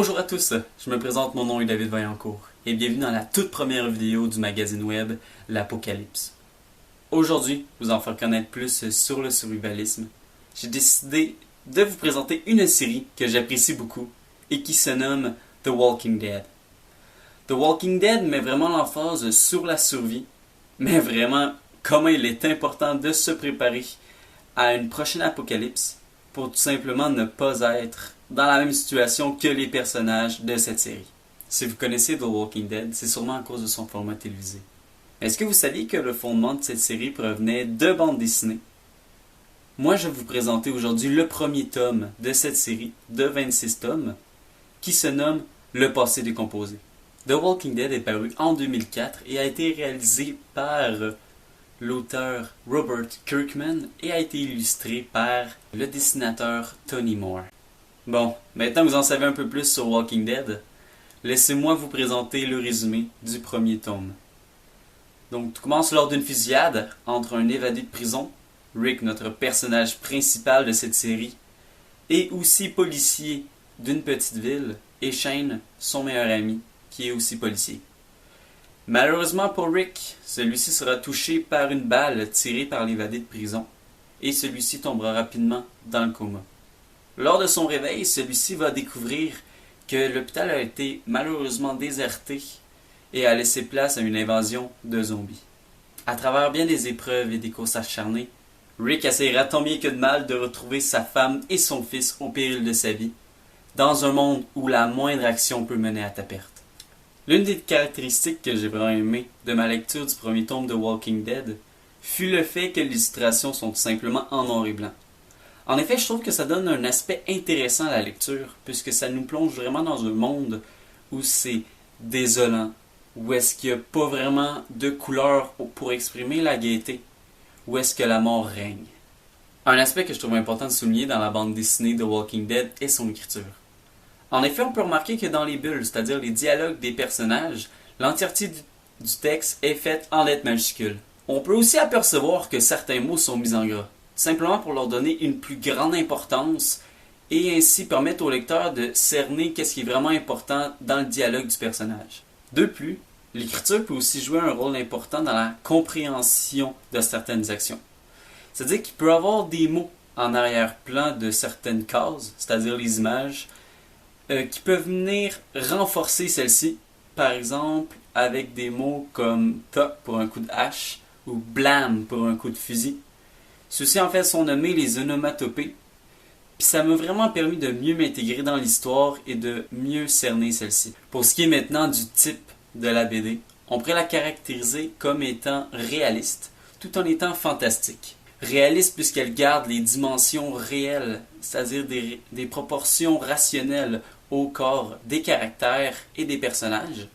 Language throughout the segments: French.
Bonjour à tous, je me présente, mon nom est David Vaillancourt et bienvenue dans la toute première vidéo du magazine web L'Apocalypse. Aujourd'hui, vous en faire connaître plus sur le survivalisme. J'ai décidé de vous présenter une série que j'apprécie beaucoup et qui se nomme The Walking Dead. The Walking Dead met vraiment l'emphase sur la survie, mais vraiment comment il est important de se préparer à une prochaine apocalypse pour tout simplement ne pas être dans la même situation que les personnages de cette série. Si vous connaissez The Walking Dead, c'est sûrement à cause de son format télévisé. Est-ce que vous saviez que le fondement de cette série provenait de bandes dessinées? Moi, je vais vous présenter aujourd'hui le premier tome de cette série de 26 tomes qui se nomme Le passé décomposé. The Walking Dead est paru en 2004 et a été réalisé par l'auteur Robert Kirkman et a été illustré par le dessinateur Tony Moore. Bon, maintenant que vous en savez un peu plus sur Walking Dead, laissez-moi vous présenter le résumé du premier tome. Donc, tout commence lors d'une fusillade entre un évadé de prison, Rick, notre personnage principal de cette série, et aussi policier d'une petite ville, et Shane, son meilleur ami, qui est aussi policier. Malheureusement pour Rick, celui-ci sera touché par une balle tirée par l'évadé de prison, et celui-ci tombera rapidement dans le coma. Lors de son réveil, celui-ci va découvrir que l'hôpital a été malheureusement déserté et a laissé place à une invasion de zombies. À travers bien des épreuves et des courses acharnées, Rick essaiera tant bien que de mal de retrouver sa femme et son fils au péril de sa vie, dans un monde où la moindre action peut mener à ta perte. L'une des caractéristiques que j'ai vraiment aimées de ma lecture du premier tome de Walking Dead fut le fait que les illustrations sont tout simplement en noir et blanc. En effet, je trouve que ça donne un aspect intéressant à la lecture, puisque ça nous plonge vraiment dans un monde où c'est désolant, où est-ce qu'il n'y a pas vraiment de couleur pour exprimer la gaieté, où est-ce que la mort règne. Un aspect que je trouve important de souligner dans la bande dessinée de Walking Dead est son écriture. En effet, on peut remarquer que dans les bulles, c'est-à-dire les dialogues des personnages, l'entièreté du texte est faite en lettres majuscules. On peut aussi apercevoir que certains mots sont mis en gras, simplement pour leur donner une plus grande importance et ainsi permettre au lecteur de cerner qu'est-ce qui est vraiment important dans le dialogue du personnage. De plus, l'écriture peut aussi jouer un rôle important dans la compréhension de certaines actions. C'est-à-dire qu'il peut y avoir des mots en arrière-plan de certaines cases, c'est-à-dire les images, qui peuvent venir renforcer celles-ci, par exemple avec des mots comme « toc » pour un coup de hache ou « blam » pour un coup de fusil. Ceux-ci en fait sont nommés les onomatopées, puis ça m'a vraiment permis de mieux m'intégrer dans l'histoire et de mieux cerner celle-ci. Pour ce qui est maintenant du type de la BD, on pourrait la caractériser comme étant réaliste, tout en étant fantastique. Réaliste puisqu'elle garde les dimensions réelles, c'est-à-dire des proportions rationnelles au corps des caractères et des personnages.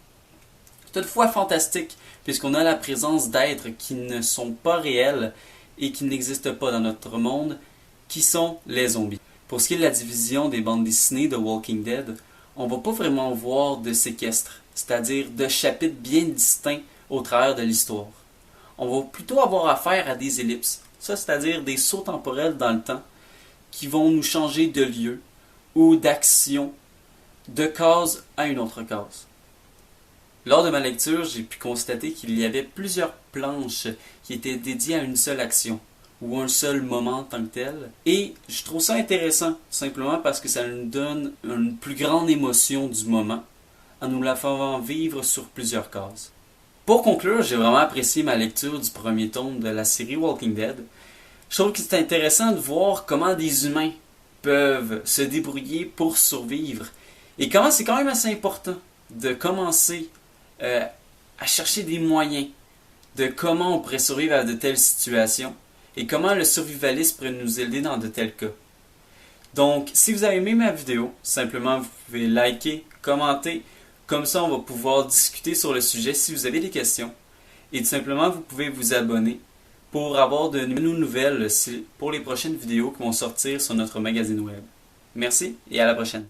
Toutefois fantastique puisqu'on a la présence d'êtres qui ne sont pas réels et qui n'existent pas dans notre monde, qui sont les zombies. Pour ce qui est de la division des bandes dessinées de Walking Dead, on ne va pas vraiment voir de séquestres, c'est-à-dire de chapitres bien distincts au travers de l'histoire. On va plutôt avoir affaire à des ellipses, ça c'est-à-dire des sauts temporels dans le temps, qui vont nous changer de lieu ou d'action, de case à une autre case. Lors de ma lecture, j'ai pu constater qu'il y avait plusieurs planches qui étaient dédiées à une seule action, ou un seul moment en tant que tel. Et je trouve ça intéressant, tout simplement parce que ça nous donne une plus grande émotion du moment, en nous la faisant vivre sur plusieurs cases. Pour conclure, j'ai vraiment apprécié ma lecture du premier tome de la série Walking Dead. Je trouve que c'est intéressant de voir comment des humains peuvent se débrouiller pour survivre, et comment c'est quand même assez important de commencer à chercher des moyens de comment on pourrait survivre à de telles situations et comment le survivalisme pourrait nous aider dans de tels cas. Donc, si vous avez aimé ma vidéo, simplement vous pouvez liker, commenter, comme ça on va pouvoir discuter sur le sujet si vous avez des questions. Et tout simplement, vous pouvez vous abonner pour avoir de nouvelles pour les prochaines vidéos qui vont sortir sur notre magazine web. Merci et à la prochaine.